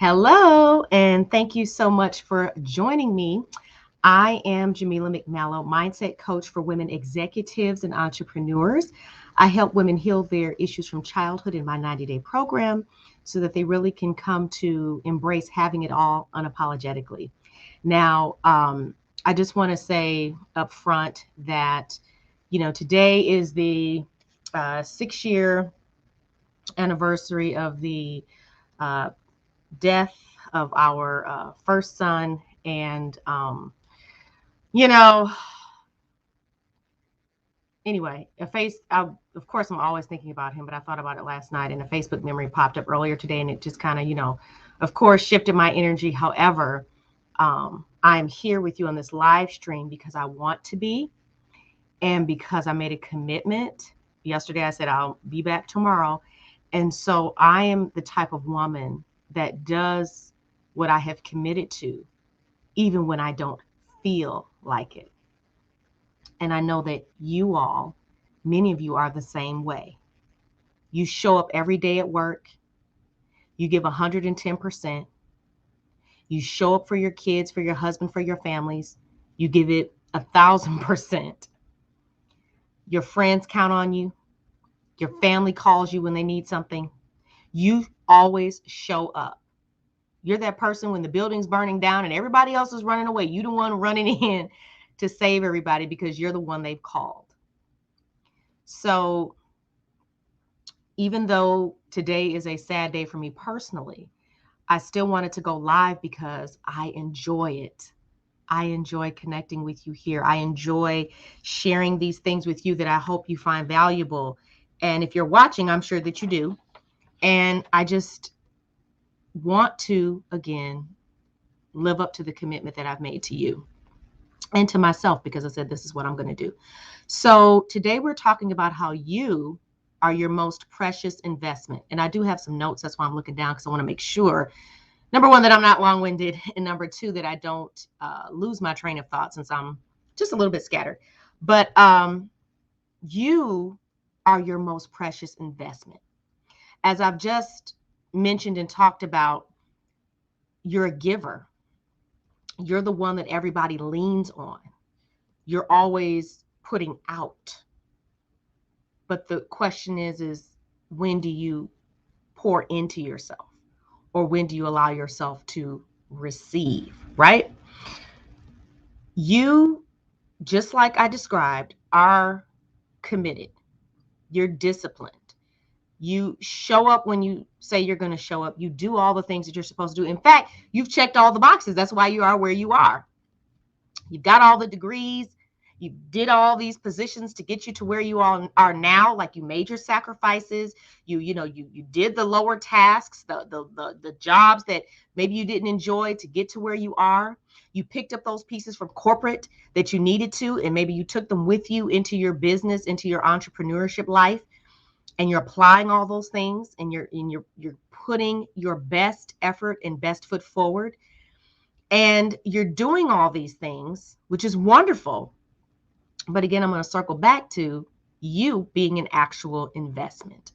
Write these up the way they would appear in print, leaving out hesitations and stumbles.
Hello, and thank you so much for joining me. I am Jamila McMallow, mindset coach for women executives and entrepreneurs. I help women heal their issues from childhood in my 90-day program so that they really can come to embrace having it all unapologetically. Now, I just want to say up front that, today is the 6 year anniversary of the uh, death of our first son. And, you know, anyway, of course, I'm always thinking about him, but I thought about it last night and a Facebook memory popped up earlier today and it just kind of, of course, shifted my energy. However, I'm here with you on this live stream because I want to be and because I made a commitment. Yesterday, I said I'll be back tomorrow. And so I am the type of woman that does what I have committed to, even when I don't feel like it. And I know that you all, many of you are the same way. You show up every day at work, you give 110%, you show up for your kids, for your husband, for your families, you give it 1,000%. Your friends count on you, your family calls you when they need something. You always show up. You're that person when the building's burning down and everybody else is running away. You're the one running in to save everybody because you're the one they've called. So even though today is a sad day for me personally, I still wanted to go live because I enjoy it. I enjoy connecting with you here. I enjoy sharing these things with you that I hope you find valuable. And if you're watching, I'm sure that you do. And I just want to, again, live up to the commitment that I've made to you and to myself because I said this is what I'm going to do. So today we're talking about how you are your most precious investment. And I do have some notes. That's why I'm looking down because I want to make sure, number one, that I'm not long-winded, and number two, that I don't lose my train of thought since I'm just a little bit scattered. But you are your most precious investment. As I've just mentioned and talked about, you're a giver. You're the one that everybody leans on. You're always putting out. But the question is when do you pour into yourself? Or when do you allow yourself to receive, right? You, just like I described, are committed. You're disciplined. You show up when you say you're going to show up. You do all the things that you're supposed to do. In fact, you've checked all the boxes. That's why you are where you are. You've got all the degrees. You did all these positions to get you to where you all are now. Like you made your sacrifices. You did the lower tasks, the jobs that maybe you didn't enjoy to get to where you are. You picked up those pieces from corporate that you needed to, and maybe you took them with you into your business, into your entrepreneurship life, and you're applying all those things, and you're putting your best effort and best foot forward. And you're doing all these things, which is wonderful. But again, I'm going to circle back to you being an actual investment.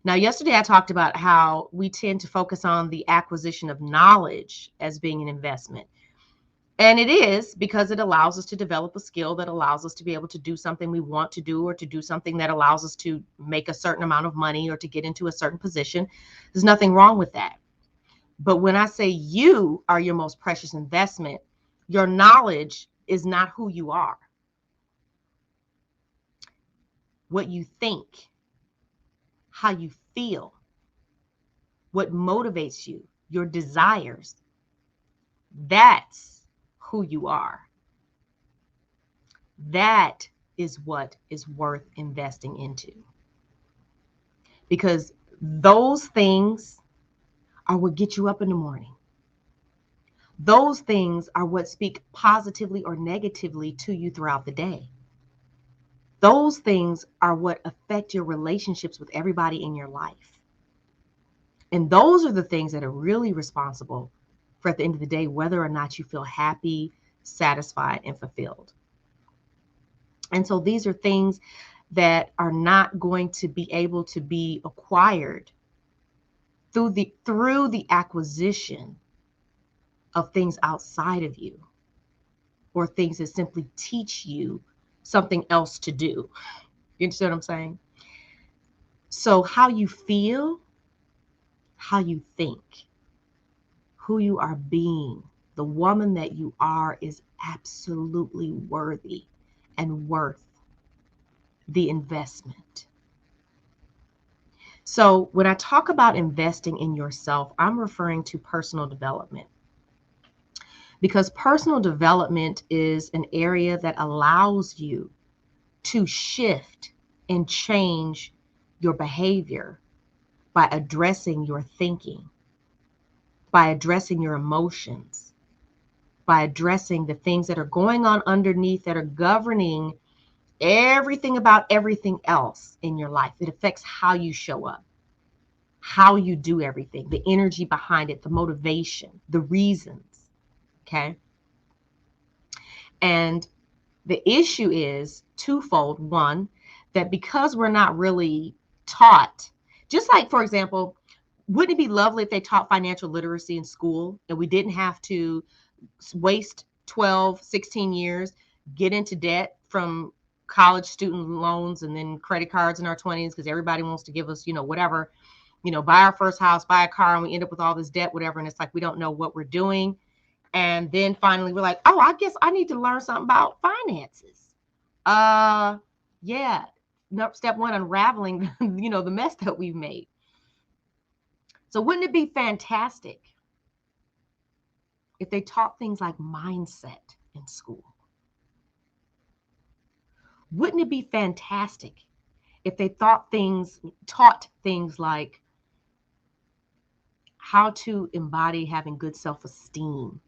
Now, yesterday I talked about how we tend to focus on the acquisition of knowledge as being an investment. And it is because it allows us to develop a skill that allows us to be able to do something we want to do, or to do something that allows us to make a certain amount of money or to get into a certain position. There's nothing wrong with that. But when I say you are your most precious investment, your knowledge is not who you are. What you think, how you feel, what motivates you, your desires, that's who you are. That is what is worth investing into. Because those things are what get you up in the morning. Those things are what speak positively or negatively to you throughout the day. Those things are what affect your relationships with everybody in your life. And those are the things that are really responsible for, at the end of the day, whether or not you feel happy, satisfied, and fulfilled. And so these are things that are not going to be able to be acquired through the acquisition of things outside of you, or things that simply teach you something else to do. You understand what I'm saying? So how you feel, how you think, who you are being, the woman that you are is absolutely worthy and worth the investment. So when I talk about investing in yourself, I'm referring to personal development, because personal development is an area that allows you to shift and change your behavior by addressing your thinking, by addressing your emotions, by addressing the things that are going on underneath that are governing everything about everything else in your life. It affects how you show up, how you do everything, the energy behind it, the motivation, the reasons. Okay. And the issue is twofold. One, that because we're not really taught, just like, for example, wouldn't it be lovely if they taught financial literacy in school and we didn't have to waste 12, 16 years, get into debt from college student loans and then credit cards in our 20s because everybody wants to give us, whatever, buy our first house, buy a car, and we end up with all this debt, whatever. And it's like we don't know what we're doing. And then finally we're like, oh, I guess I need to learn something about finances. Yeah. No, step one, unraveling, the mess that we've made. So wouldn't it be fantastic if they taught things like mindset in school? Wouldn't it be fantastic if they taught things like how to embody having good self-esteem,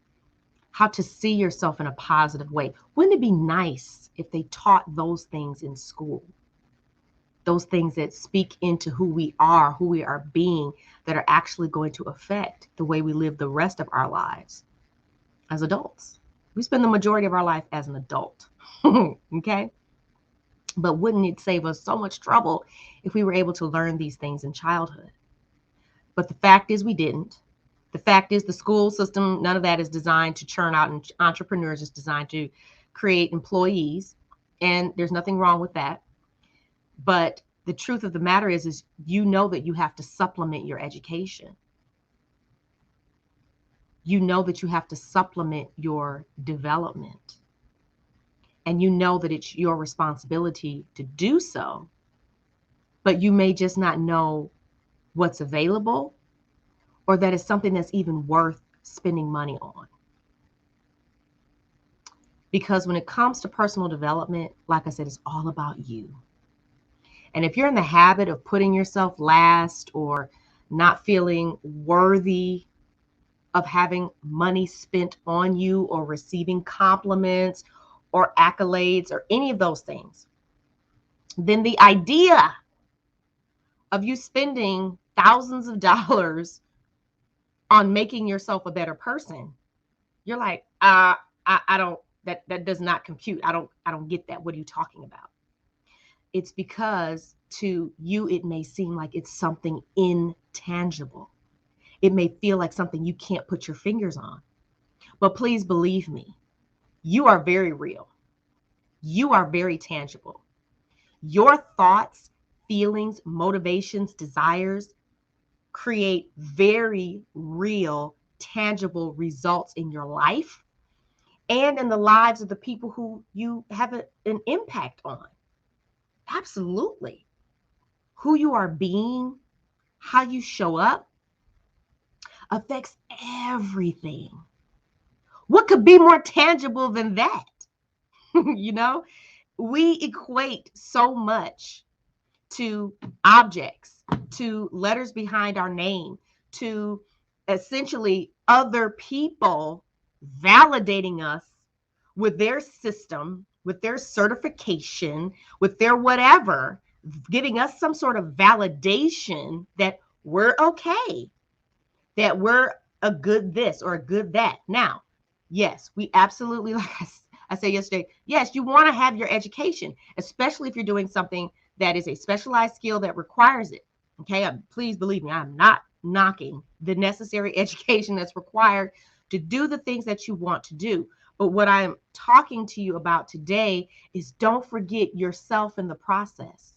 how to see yourself in a positive way? Wouldn't it be nice if they taught those things in school? Those things that speak into who we are being, that are actually going to affect the way we live the rest of our lives as adults. We spend the majority of our life as an adult. Okay? But wouldn't it save us so much trouble if we were able to learn these things in childhood? But the fact is we didn't. The fact is the school system, none of that is designed to churn out entrepreneurs. It's designed to create employees. And there's nothing wrong with that. But the truth of the matter is that you have to supplement your education. You know that you have to supplement your development. And you know that it's your responsibility to do so. But you may just not know what's available, or that it's something that's even worth spending money on. Because when it comes to personal development, like I said, it's all about you. And if you're in the habit of putting yourself last, or not feeling worthy of having money spent on you, or receiving compliments or accolades or any of those things, then the idea of you spending thousands of dollars on making yourself a better person, you're like, I don't, that does not compute. I don't get that. What are you talking about? It's because to you, it may seem like it's something intangible. It may feel like something you can't put your fingers on. But please believe me, you are very real. You are very tangible. Your thoughts, feelings, motivations, desires create very real, tangible results in your life and in the lives of the people who you have an impact on. Absolutely. Who you are being, how you show up, affects everything. What could be more tangible than that? We equate so much to objects, to letters behind our name, to essentially other people validating us with their system, with their certification, with their whatever, giving us some sort of validation that we're okay, that we're a good this or a good that. Now, yes, we absolutely, like I said yesterday, yes, you want to have your education, especially if you're doing something that is a specialized skill that requires it. Okay, please believe me, I'm not knocking the necessary education that's required to do the things that you want to do. But what I'm talking to you about today is don't forget yourself in the process.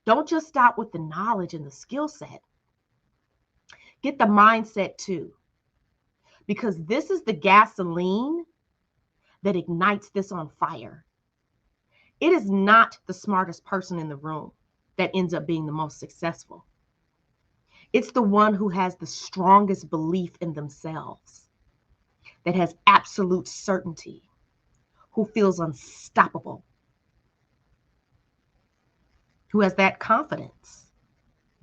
Don't just stop with the knowledge and the skill set. Get the mindset too, because this is the gasoline that ignites this on fire. It is not the smartest person in the room that ends up being the most successful. It's the one who has the strongest belief in themselves, that has absolute certainty, who feels unstoppable, who has that confidence,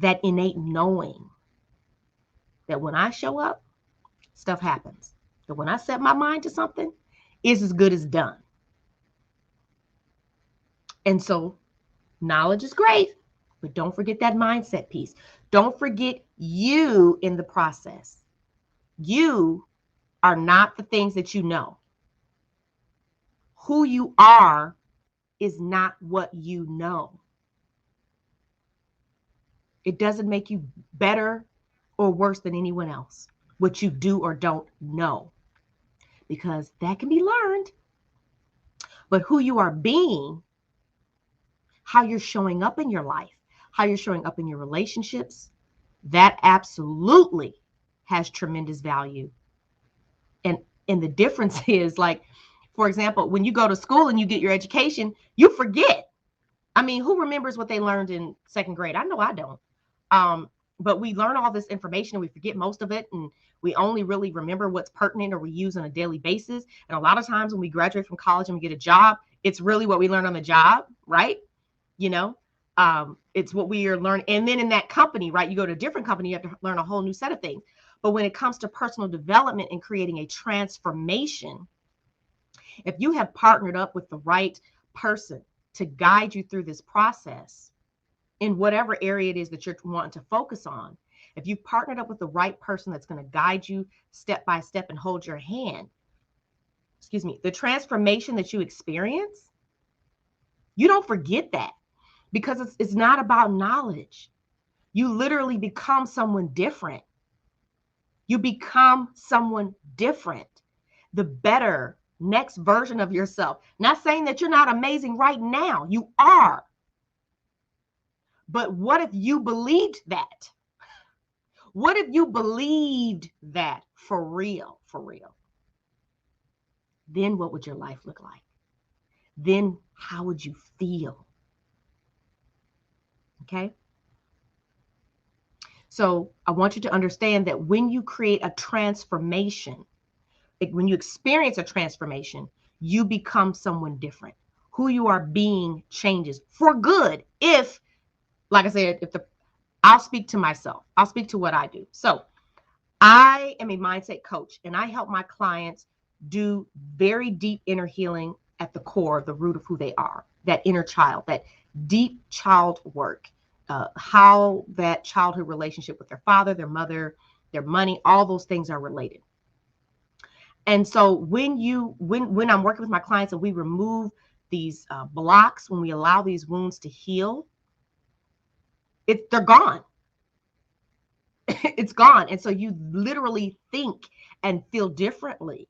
that innate knowing that when I show up, stuff happens. That when I set my mind to something, it's as good as done. And so knowledge is great, but don't forget that mindset piece. Don't forget you in the process. You are not the things that you know. Who you are is not what you know. It doesn't make you better or worse than anyone else, what you do or don't know, because that can be learned. But who you are being, how you're showing up in your life, how you're showing up in your relationships, that absolutely has tremendous value. And the difference is, like, for example, when you go to school and you get your education, you forget. I mean, who remembers what they learned in second grade? I know I don't. But we learn all this information and we forget most of it. And we only really remember what's pertinent or we use on a daily basis. And a lot of times when we graduate from college and we get a job, it's really what we learn on the job, right? You know, it's what we are learning. And then in that company, right, you go to a different company, you have to learn a whole new set of things. But when it comes to personal development and creating a transformation, if you have partnered up with the right person to guide you through this process in whatever area it is that you're wanting to focus on, if you've partnered up with the right person that's going to guide you step by step and hold your hand, the transformation that you experience, you don't forget that, because it's not about knowledge. You literally become someone different. You become someone different, the better next version of yourself. Not saying that you're not amazing right now. You are. But what if you believed that? What if you believed that for real, for real? Then what would your life look like? Then how would you feel? Okay? So I want you to understand that when you create a transformation, when you experience a transformation, you become someone different. Who you are being changes for good. If, like I said, I'll speak to myself. I'll speak to what I do. So I am a mindset coach, and I help my clients do very deep inner healing at the core, the root of who they are, that inner child, that deep child work, how that childhood relationship with their father, their mother, their money, all those things are related. And so when I'm working with my clients and we remove these blocks, when we allow these wounds to heal, they're gone. It's gone. And so you literally think and feel differently.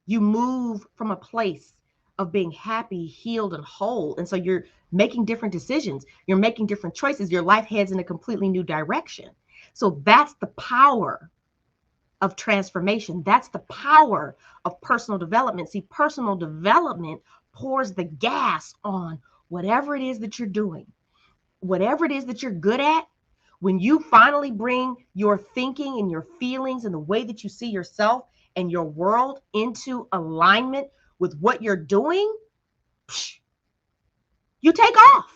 You move from a place of being happy, healed, and whole. And so you're making different decisions. You're making different choices. Your life heads in a completely new direction. So that's the power of transformation. That's the power of personal development. See, personal development pours the gas on whatever it is that you're doing, whatever it is that you're good at. When you finally bring your thinking and your feelings and the way that you see yourself and your world into alignment with what you're doing, you take off.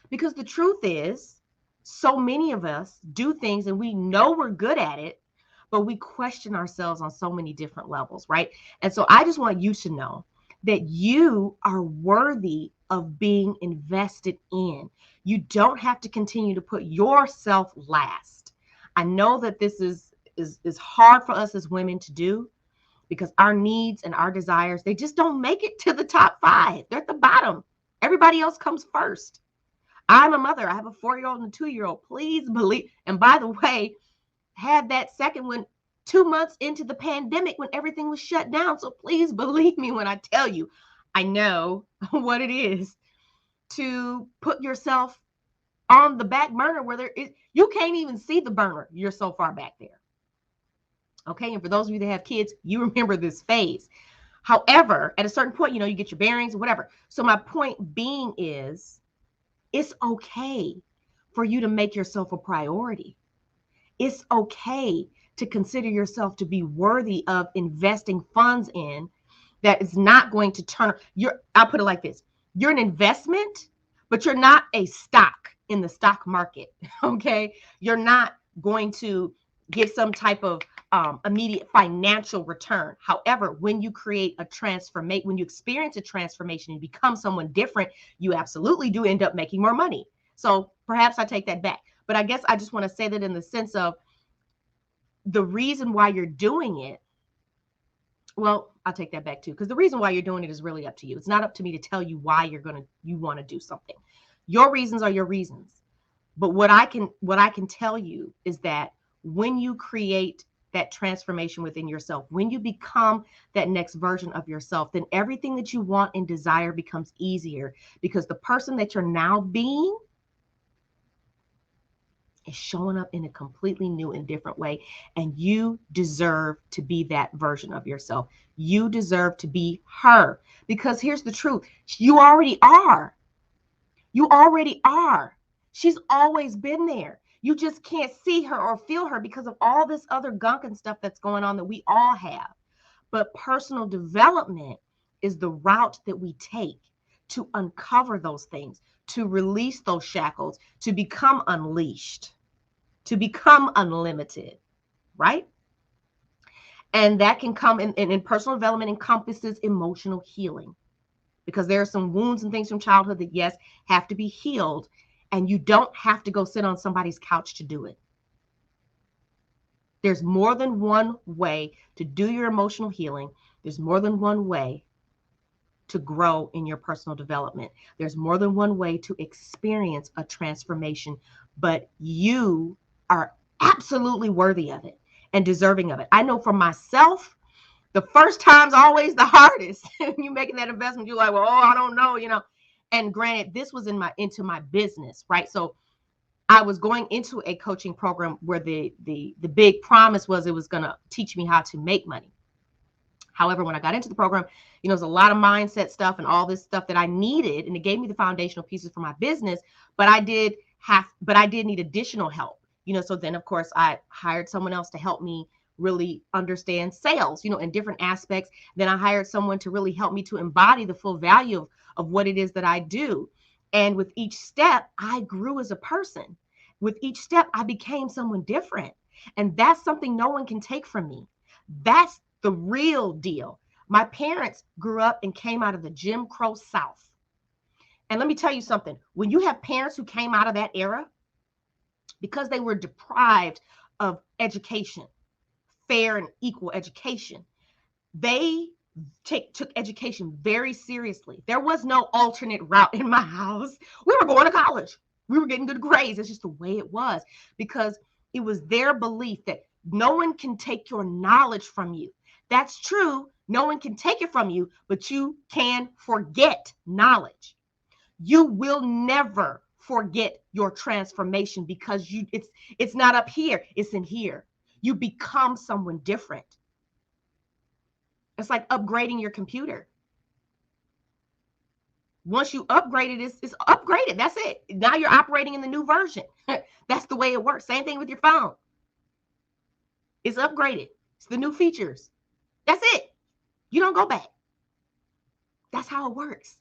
Because the truth is, so many of us do things and we know we're good at it, but we question ourselves on so many different levels, right? And so I just want you to know that you are worthy of being invested in. You don't have to continue to put yourself last. I know that this is hard for us as women to do, because our needs and our desires, they just don't make it to the top 5. They're at the bottom. Everybody else comes first. I'm a mother. I have a 4-year-old and a 2-year-old. Please believe. And by the way, had that second one 2 months into the pandemic when everything was shut down. So please believe me when I tell you, I know what it is to put yourself on the back burner where you can't even see the burner. You're so far back there. Okay. And for those of you that have kids, you remember this phase. However, at a certain point, you get your bearings, whatever. So my point being is, it's okay for you to make yourself a priority. It's okay to consider yourself to be worthy of investing funds in that is not going to turn. I'll put it like this. You're an investment, but you're not a stock in the stock market. Okay. You're not going to give some type of immediate financial return. However, when you create a transformation, when you experience a transformation and become someone different, you absolutely do end up making more money. So perhaps I take that back. But I guess I just want to say that in the sense of the reason why you're doing it. Well, I'll take that back too, because the reason why you're doing it is really up to you. It's not up to me to tell you why you want to do something. Your reasons are your reasons. But what I can tell you is that when you create that transformation within yourself, when you become that next version of yourself, then everything that you want and desire becomes easier, because the person that you're now being is showing up in a completely new and different way. And you deserve to be that version of yourself. You deserve to be her, because here's the truth. You already are. You already are. She's always been there. You just can't see her or feel her because of all this other gunk and stuff that's going on that we all have. But personal development is the route that we take to uncover those things, to release those shackles, to become unleashed, to become unlimited, right? And that can come in personal development encompasses emotional healing, because there are some wounds and things from childhood that, yes, have to be healed. And you don't have to go sit on somebody's couch to do it. There's more than one way to do your emotional healing. There's more than one way to grow in your personal development. There's more than one way to experience a transformation, but you are absolutely worthy of it and deserving of it. I know for myself, the first time's always the hardest. You making that investment, you're like, well, I don't know, And granted, this was into my business, right? So I was going into a coaching program where the big promise was it was going to teach me how to make money. However, when I got into the program, there's a lot of mindset stuff and all this stuff that I needed, and it gave me the foundational pieces for my business. But I did need additional help. So then of course I hired someone else to help me really understand sales, in different aspects. Then I hired someone to really help me to embody the full value of what it is that I do. And with each step, I grew as a person. With each step, I became someone different. And that's something no one can take from me. That's the real deal. My parents grew up and came out of the Jim Crow South. And let me tell you something. When you have parents who came out of that era, because they were deprived of education, fair and equal education, they took education very seriously. There was no alternate route in my house. We were going to college. We were getting good grades. It's just the way it was, because it was their belief that no one can take your knowledge from you. That's true. No one can take it from you, but you can forget knowledge. You will never forget your transformation, because it's not up here. It's in here. You become someone different. It's like upgrading your computer. Once you upgrade it, it's upgraded. That's it. Now you're operating in the new version. That's the way it works. Same thing with your phone. It's upgraded. It's the new features. That's it. You don't go back. That's how it works.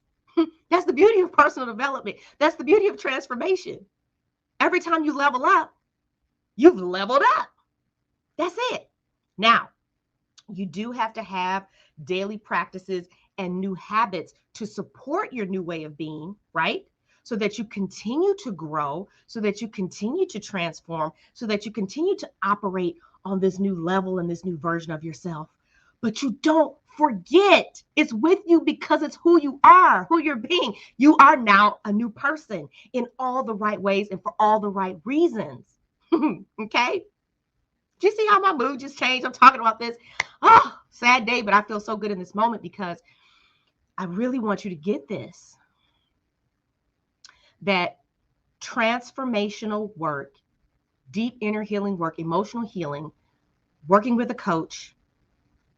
That's the beauty of personal development. That's the beauty of transformation. Every time you level up, you've leveled up. That's it. Now, you do have to have daily practices and new habits to support your new way of being, right? So that you continue to grow, so that you continue to transform, so that you continue to operate on this new level and this new version of yourself. But you don't Forget it's with you because it's who you are, who you're being. You are now a new person in all the right ways and for all the right reasons. Okay? Do you see how my mood just changed? I'm talking about this. Oh, sad day, but I feel so good in this moment because I really want you to get this. That transformational work, deep inner healing work, emotional healing, working with a coach,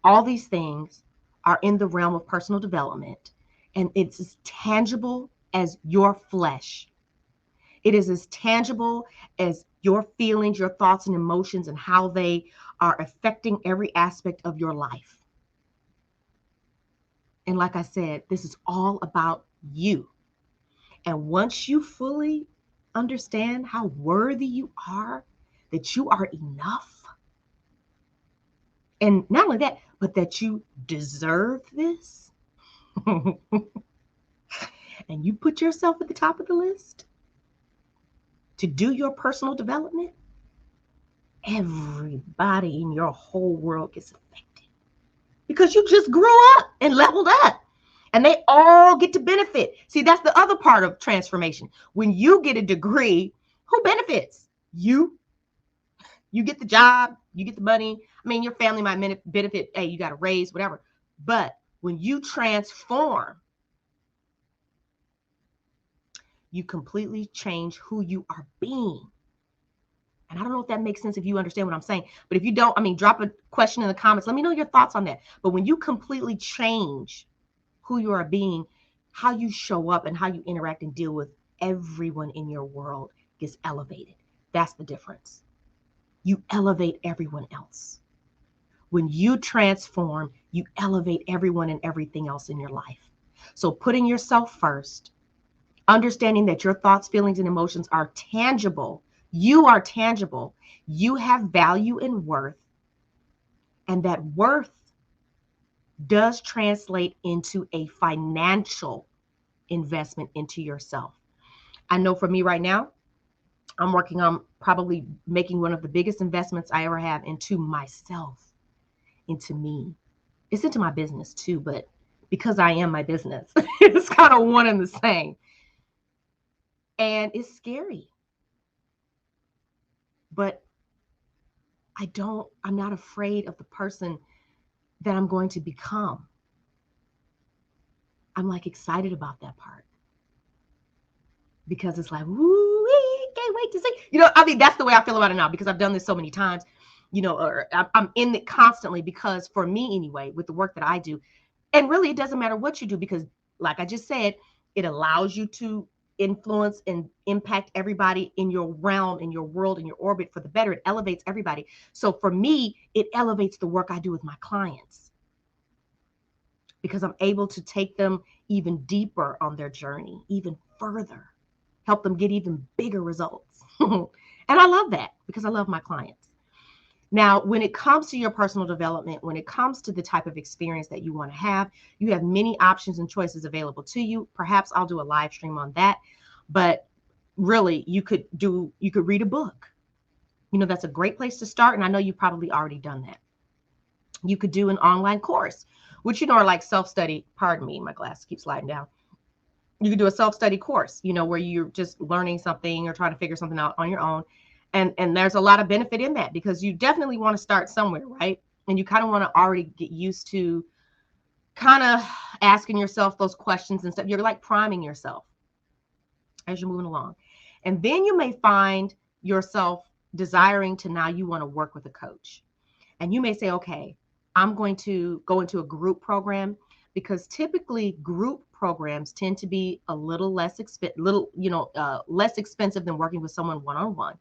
all these things are in the realm of personal development. And it's as tangible as your flesh. It is as tangible as your feelings, your thoughts and emotions, and how they are affecting every aspect of your life. And like I said, this is all about you. And once you fully understand how worthy you are, that you are enough, and not only that, but that you deserve this, and you put yourself at the top of the list to do your personal development, everybody in your whole world gets affected because you just grew up and leveled up. And they all get to benefit. See, that's the other part of transformation. When you get a degree, who benefits? You. You get the job, you get the money. I mean, your family might benefit. Hey, you got a raise, whatever. But when you transform, you completely change who you are being. And I don't know if that makes sense if you understand what I'm saying. But if you don't, I mean, drop a question in the comments. Let me know your thoughts on that. But when you completely change who you are being, how you show up and how you interact and deal with everyone in your world gets elevated. That's the difference. You elevate everyone else. When you transform, you elevate everyone and everything else in your life. So putting yourself first, understanding that your thoughts, feelings, and emotions are tangible. You are tangible. You have value and worth. And that worth does translate into a financial investment into yourself. I know for me right now, I'm working on probably making one of the biggest investments I ever have into myself, into me. It's into my business too, but because I am my business, it's kind of one and the same. And it's scary. But I'm not afraid of the person that I'm going to become. I'm like excited about that part. Because it's like, woo, can't wait to see. I mean, that's the way I feel about it now because I've done this so many times, or I'm in it constantly because for me anyway, with the work that I do, and really it doesn't matter what you do because like I just said, it allows you to influence and impact everybody in your realm, in your world, in your orbit for the better. It elevates everybody. So for me, it elevates the work I do with my clients because I'm able to take them even deeper on their journey, even further. Help them get even bigger results. And I love that because I love my clients. Now, when it comes to your personal development, when it comes to the type of experience that you want to have, you have many options and choices available to you. Perhaps I'll do a live stream on that. But really, you could read a book. That's a great place to start. And I know you've probably already done that. You could do an online course, which, are like self-study. Pardon me, my glass keeps sliding down. You could do a self-study course, where you're just learning something or trying to figure something out on your own. And there's a lot of benefit in that because you definitely want to start somewhere, right? And you kind of want to already get used to kind of asking yourself those questions and stuff. You're like priming yourself as you're moving along. And then you may find yourself desiring to now you want to work with a coach. And you may say, okay, I'm going to go into a group program because typically group programs tend to be a little less expensive than working with someone one-on-one.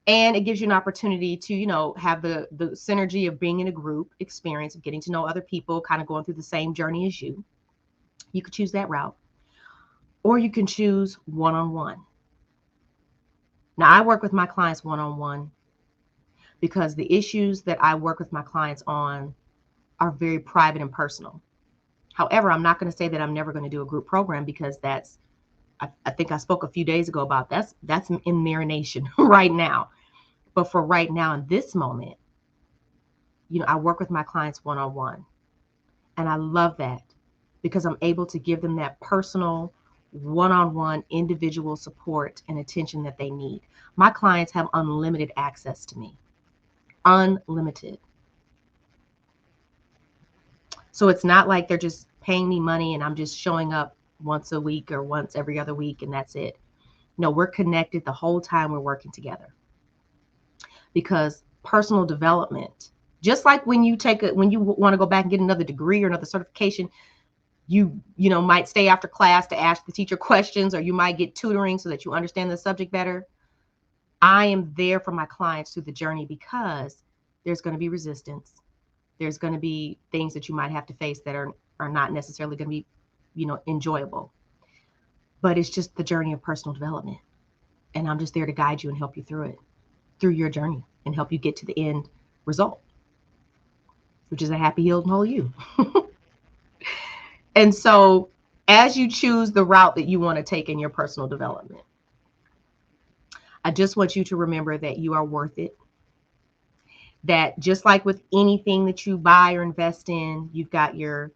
And it gives you an opportunity to, have the synergy of being in a group experience, of getting to know other people, kind of going through the same journey as you. You could choose that route. Or you can choose one-on-one. Now, I work with my clients one-on-one because the issues that I work with my clients on are very private and personal. However, I'm not going to say that I'm never going to do a group program because I think I spoke a few days ago about that's in marination right now. But for right now, in this moment, I work with my clients one-on-one. And I love that because I'm able to give them that personal, one-on-one individual support and attention that they need. My clients have unlimited access to me, unlimited. So it's not like they're just paying me money and I'm just showing up once a week or once every other week and that's it. No, we're connected the whole time we're working together. Because personal development, just like when you want to go back and get another degree or another certification, you might stay after class to ask the teacher questions, or you might get tutoring so that you understand the subject better. I am there for my clients through the journey because there's going to be resistance. There's going to be things that you might have to face that are not necessarily going to be, enjoyable. But it's just the journey of personal development. And I'm just there to guide you and help you through it, through your journey, and help you get to the end result, which is a happy, healed, and whole you. And so as you choose the route that you want to take in your personal development, I just want you to remember that you are worth it. That just like with anything that you buy or invest in, you've got your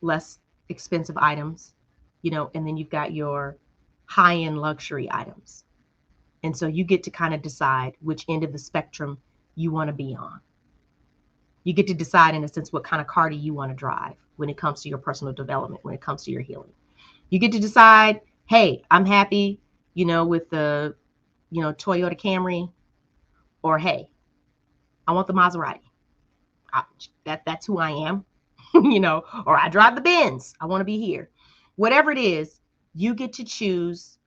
less expensive items, and then you've got your high-end luxury items. And so you get to kind of decide which end of the spectrum you want to be on. You get to decide, in a sense, what kind of car do you want to drive when it comes to your personal development, when it comes to your healing. You get to decide, hey, I'm happy, with the, Toyota Camry, or hey, I want the Maserati. That's who I am, or I drive the Benz. I want to be here. Whatever it is, you get to choose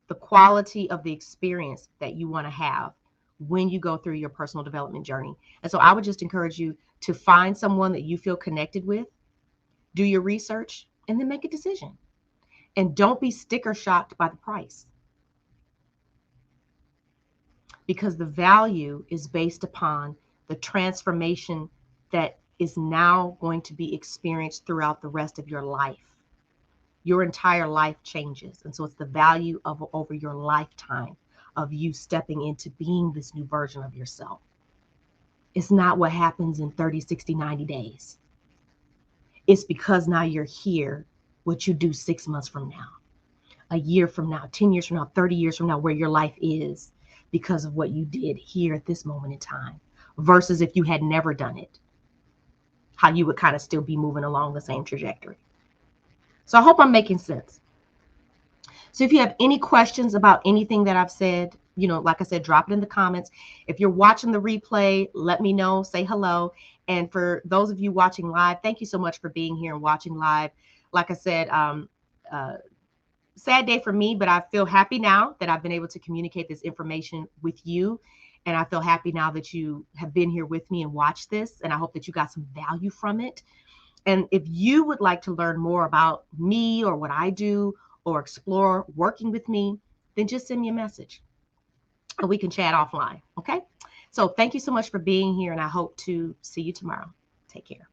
the quality of the experience that you want to have when you go through your personal development journey. And so I would just encourage you to find someone that you feel connected with, do your research, and then make a decision. And don't be sticker shocked by the price, because the value is based upon the transformation that is now going to be experienced throughout the rest of your life. Your entire life changes. And so it's the value of over your lifetime of you stepping into being this new version of yourself. It's not what happens in 30, 60, 90 days. It's because now you're here, what you do 6 months from now, a year from now, 10 years from now, 30 years from now, where your life is because of what you did here at this moment in time, versus if you had never done it, how you would kind of still be moving along the same trajectory. So I hope I'm making sense. So if you have any questions about anything that I've said, like I said, drop it in the comments. If you're watching the replay, let me know, say hello. And for those of you watching live, thank you so much for being here and watching live. Like I said, sad day for me, but I feel happy now that I've been able to communicate this information with you. And I feel happy now that you have been here with me and watched this. And I hope that you got some value from it. And if you would like to learn more about me or what I do, or explore working with me, then just send me a message and we can chat offline. Okay. So thank you so much for being here, and I hope to see you tomorrow. Take care.